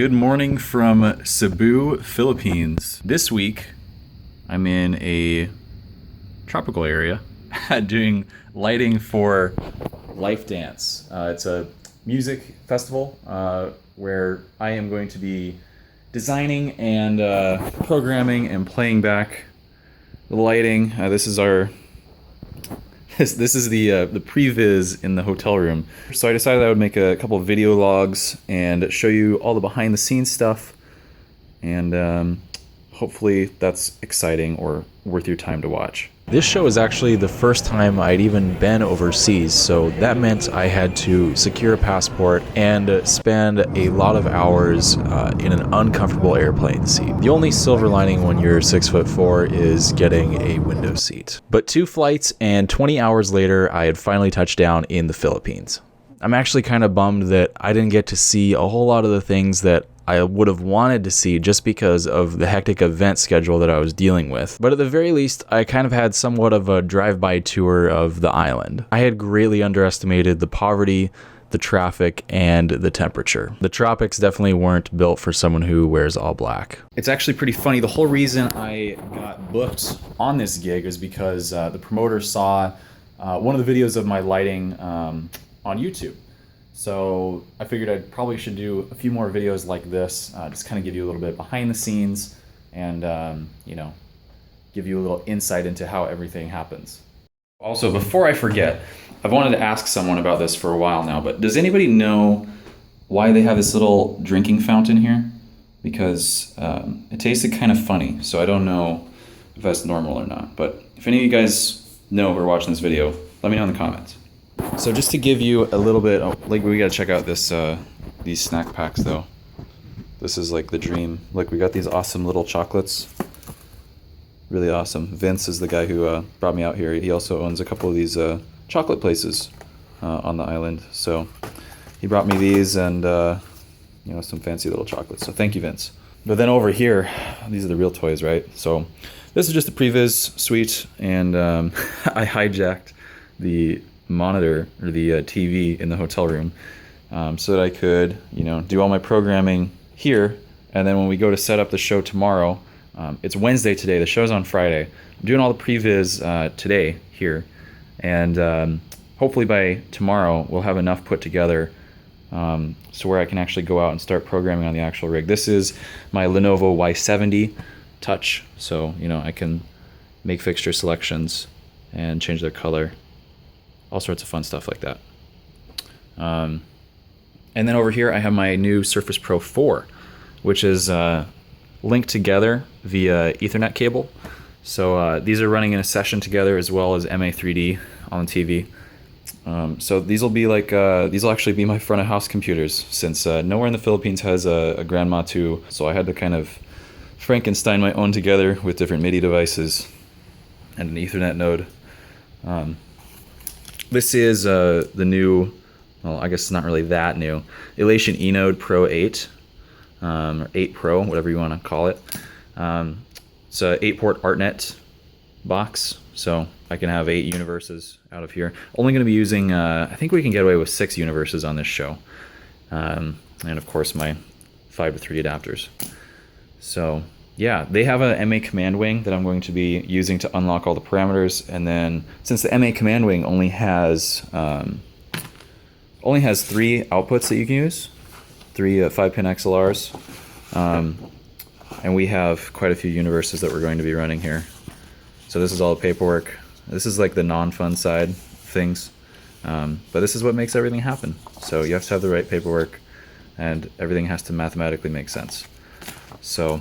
Good morning from Cebu, Philippines. This week, I'm in a tropical area doing lighting for Life Dance. It's a music festival where I am going to be designing and programming and playing back the lighting. This is the previs in the hotel room. So I decided I would make a couple of video logs and show you all the behind the scenes stuff, and hopefully that's exciting or worth your time to watch. This show is actually the first time I'd even been overseas, so that meant I had to secure a passport and spend a lot of hours in an uncomfortable airplane seat. The only silver lining when you're 6'4" is getting a window seat. But 2 flights and 20 hours later, I had finally touched down in the Philippines. I'm actually kind of bummed that I didn't get to see a whole lot of the things that I would have wanted to see just because of the hectic event schedule that I was dealing with. But at the very least, I kind of had somewhat of a drive-by tour of the island. I had greatly underestimated the poverty, the traffic, and the temperature. The tropics definitely weren't built for someone who wears all black. It's actually pretty funny. The whole reason I got booked on this gig is because the promoter saw one of the videos of my lighting on YouTube. So I figured I probably should do a few more videos like this, just kind of give you a little bit behind the scenes and, give you a little insight into how everything happens. Also, before I forget, I've wanted to ask someone about this for a while now, but does anybody know why they have this little drinking fountain here? Because it tasted kind of funny, so I don't know if that's normal or not. But if any of you guys know who are watching this video, let me know in the comments. So just to give you a little bit, like we gotta check out this these snack packs though. This is like the dream. Like we got these awesome little chocolates. Really awesome. Vince is the guy who brought me out here. He also owns a couple of these chocolate places on the island. So he brought me these and some fancy little chocolates. So thank you, Vince. But then over here, these are the real toys, right? So this is just a previs suite, and I hijacked the monitor or the TV in the hotel room so that I could do all my programming here, and then when we go to set up the show tomorrow, it's Wednesday today, the show's on Friday. I'm doing all the previs today here, and hopefully by tomorrow we'll have enough put together so where I can actually go out and start programming on the actual rig. This is my Lenovo Y70 Touch, so I can make fixture selections and change their color. All sorts of fun stuff like that. And then over here I have my new Surface Pro 4, which is linked together via Ethernet cable. So these are running in a session together as well as MA3D on the TV. So these will be like these will actually be my front of house computers, since nowhere in the Philippines has a Grandma 2, so I had to kind of Frankenstein my own together with different MIDI devices and an Ethernet node. This is the new, well, I guess it's not really that new, Elation eNode Pro 8, or 8 Pro, whatever you want to call it. It's a 8-port ArtNet box, so I can have 8 universes out of here. Only going to be using, I think we can get away with 6 universes on this show. And of course my 5-to-3 adapters. So yeah, they have a MA command wing that I'm going to be using to unlock all the parameters, and then since the MA command wing only has 3 outputs that you can use, 3 5-pin XLRs, and we have quite a few universes that we're going to be running here. So this is all the paperwork. This is like the non-fun side of things, but this is what makes everything happen. So you have to have the right paperwork, and everything has to mathematically make sense. So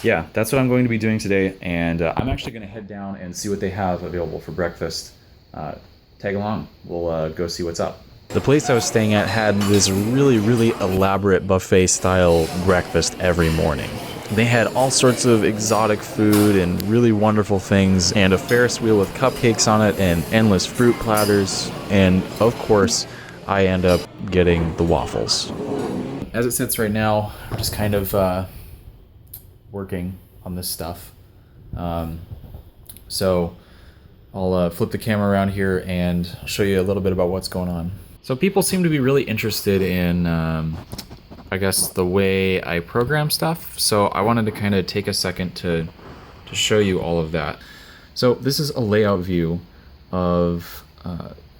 yeah, that's what I'm going to be doing today, and I'm actually going to head down and see what they have available for breakfast. Tag along, we'll go see what's up. The place I was staying at had this really, really elaborate buffet style breakfast every morning. They had all sorts of exotic food and really wonderful things, and a Ferris wheel with cupcakes on it and endless fruit platters, and of course I end up getting the waffles. As it sits right now, I'm just kind of working on this stuff. So I'll flip the camera around here and show you a little bit about what's going on. So people seem to be really interested in I guess, the way I program stuff. So I wanted to kind of take a second to show you all of that. So this is a layout view of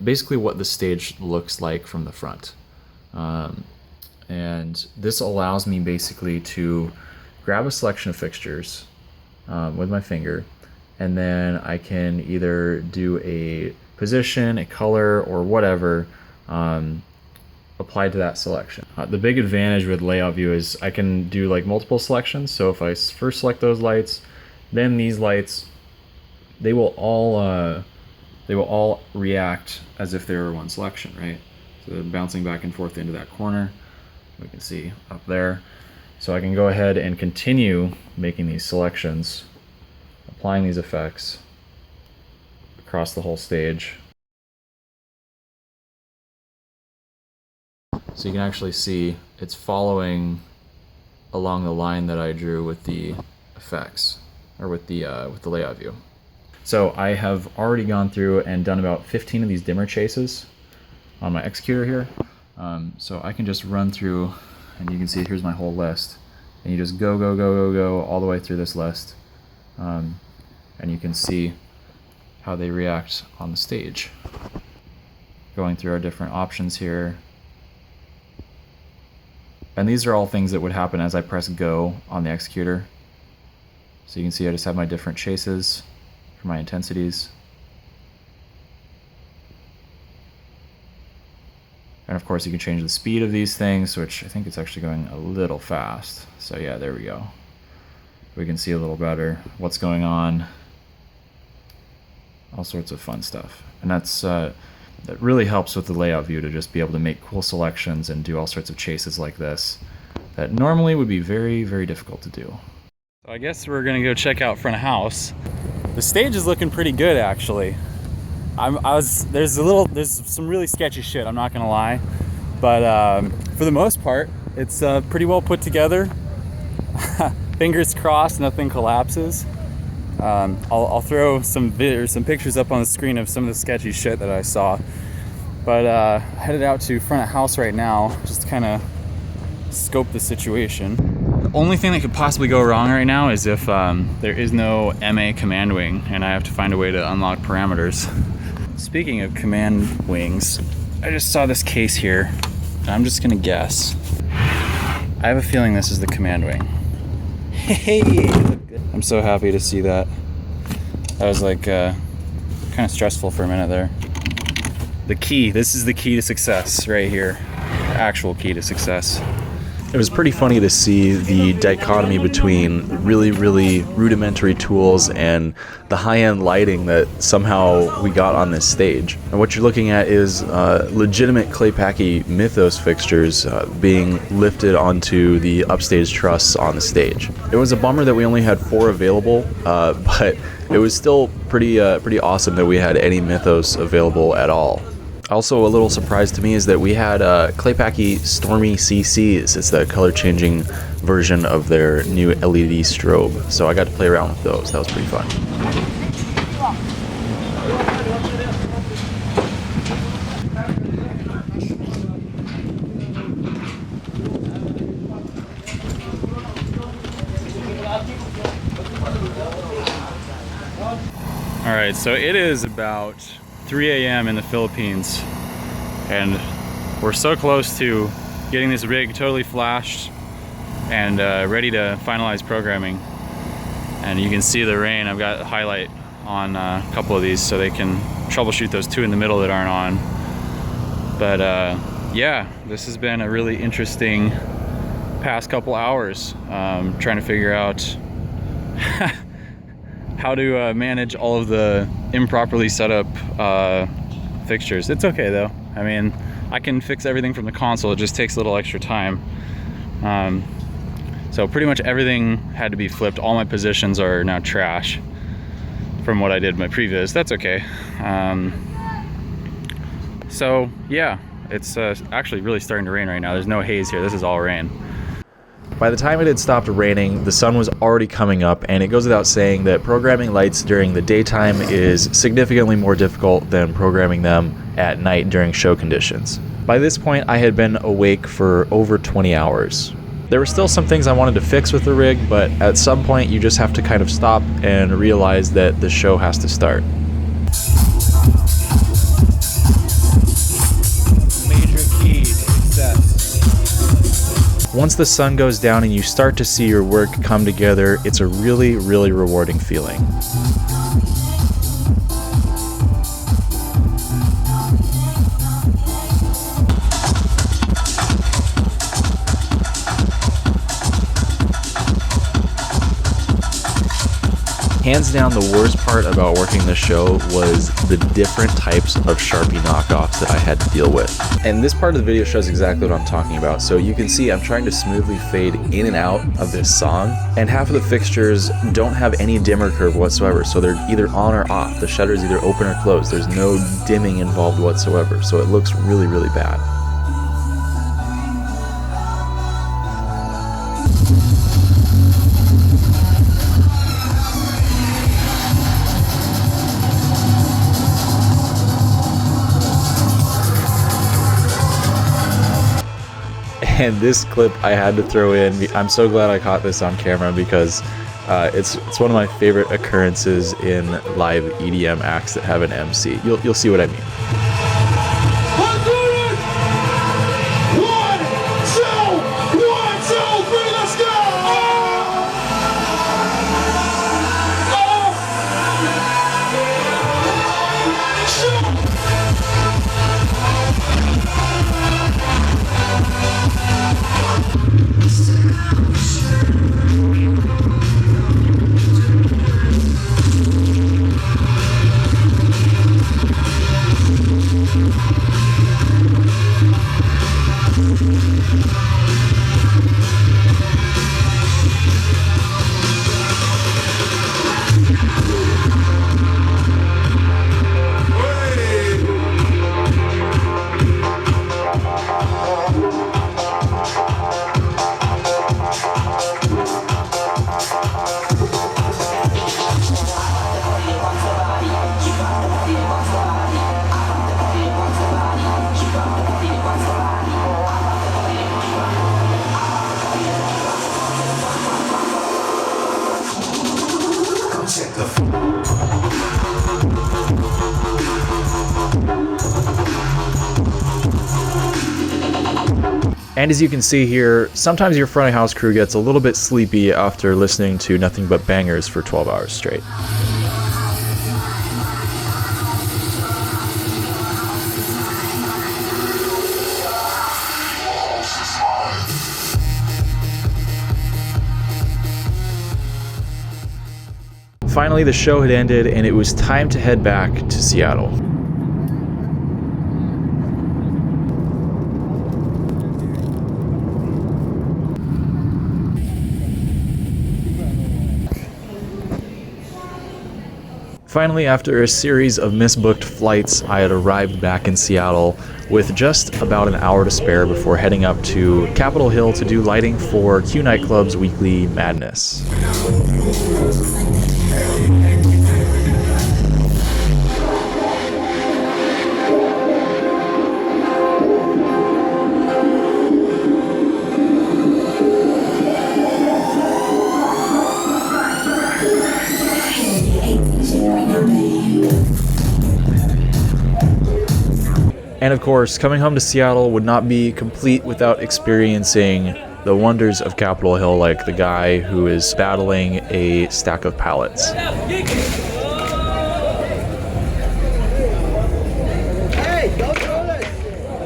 basically what the stage looks like from the front. And this allows me basically to grab a selection of fixtures with my finger, and then I can either do a position, a color, or whatever applied to that selection. The big advantage with layout view is I can do like multiple selections. So if I first select those lights, then these lights, they will all react as if they were one selection, right? So they're bouncing back and forth into that corner. We can see up there. So I can go ahead and continue making these selections, applying these effects across the whole stage. So you can actually see it's following along the line that I drew with the effects, or with the layout view. So I have already gone through and done about 15 of these dimmer chases on my executor here. So I can just run through, and you can see here's my whole list. And you just go all the way through this list. And you can see how they react on the stage. Going through our different options here. And these are all things that would happen as I press go on the executor. So you can see I just have my different chases for my intensities. And of course you can change the speed of these things, which I think it's actually going a little fast. So yeah, there we go. We can see a little better what's going on. All sorts of fun stuff. And that really helps with the layout view to just be able to make cool selections and do all sorts of chases like this that normally would be very, very difficult to do. So I guess we're gonna go check out front of house. The stage is looking pretty good, actually. There's some really sketchy shit, I'm not gonna lie, but for the most part, it's pretty well put together. Fingers crossed, nothing collapses. I'll throw some pictures up on the screen of some of the sketchy shit that I saw. But headed out to front of house right now, just to kind of scope the situation. The only thing that could possibly go wrong right now is if there is no MA command wing, and I have to find a way to unlock parameters. Speaking of command wings, I just saw this case here, and I'm just gonna guess. I have a feeling this is the command wing. Hey! I'm so happy to see that. That was like kind of stressful for a minute there. The key, this is the key to success right here. The actual key to success. It was pretty funny to see the dichotomy between really, really rudimentary tools and the high-end lighting that somehow we got on this stage. And what you're looking at is legitimate Claypaky Mythos fixtures being lifted onto the upstage trusses on the stage. It was a bummer that we only had 4 available, but it was still pretty awesome that we had any Mythos available at all. Also, a little surprise to me is that we had Claypaky Stormy CCs. It's the color-changing version of their new LED strobe. So I got to play around with those. That was pretty fun. All right, so it is about 3 a.m. in the Philippines, and we're so close to getting this rig totally flashed and ready to finalize programming. And you can see the rain. I've got a highlight on a couple of these so they can troubleshoot those 2 in the middle that aren't on. But yeah, this has been a really interesting past couple hours, trying to figure out how to manage all of the improperly set up fixtures. It's okay though. I mean, I can fix everything from the console. It just takes a little extra time. So pretty much everything had to be flipped. All my positions are now trash from what I did in my previous. That's okay. So yeah, it's actually really starting to rain right now. There's no haze here. This is all rain. By the time it had stopped raining, the sun was already coming up, and it goes without saying that programming lights during the daytime is significantly more difficult than programming them at night during show conditions. By this point, I had been awake for over 20 hours. There were still some things I wanted to fix with the rig, but at some point you just have to kind of stop and realize that the show has to start. Major key to success. Once the sun goes down and you start to see your work come together, it's a really, really rewarding feeling. Hands down, the worst part about working the show was the different types of Sharpie knockoffs that I had to deal with. And this part of the video shows exactly what I'm talking about. So you can see I'm trying to smoothly fade in and out of this song, and half of the fixtures don't have any dimmer curve whatsoever. So they're either on or off. The shutter is either open or closed. There's no dimming involved whatsoever. So it looks really, really bad. And this clip I had to throw in. I'm so glad I caught this on camera because it's one of my favorite occurrences in live EDM acts that have an MC. You'll see what I mean. And as you can see here, sometimes your front of house crew gets a little bit sleepy after listening to nothing but bangers for 12 hours straight. Finally, the show had ended and it was time to head back to Seattle. Finally, after a series of misbooked flights, I had arrived back in Seattle with just about an hour to spare before heading up to Capitol Hill to do lighting for Q Nightclub's weekly Madness. And of course, coming home to Seattle would not be complete without experiencing the wonders of Capitol Hill, like the guy who is battling a stack of pallets.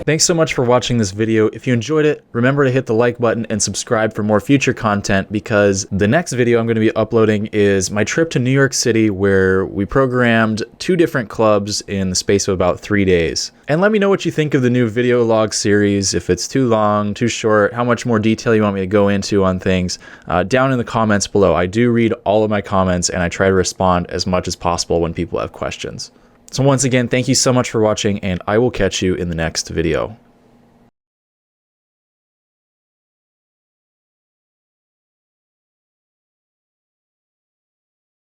Thanks so much for watching this video. If you enjoyed it, remember to hit the like button and subscribe for more future content, because the next video I'm going to be uploading is my trip to New York City, where we programmed 2 different clubs in the space of about 3 days. And let me know what you think of the new video log series, if it's too long, too short, how much more detail you want me to go into on things, down in the comments below. I do read all of my comments and I try to respond as much as possible when people have questions. So once again, thank you so much for watching, and I will catch you in the next video.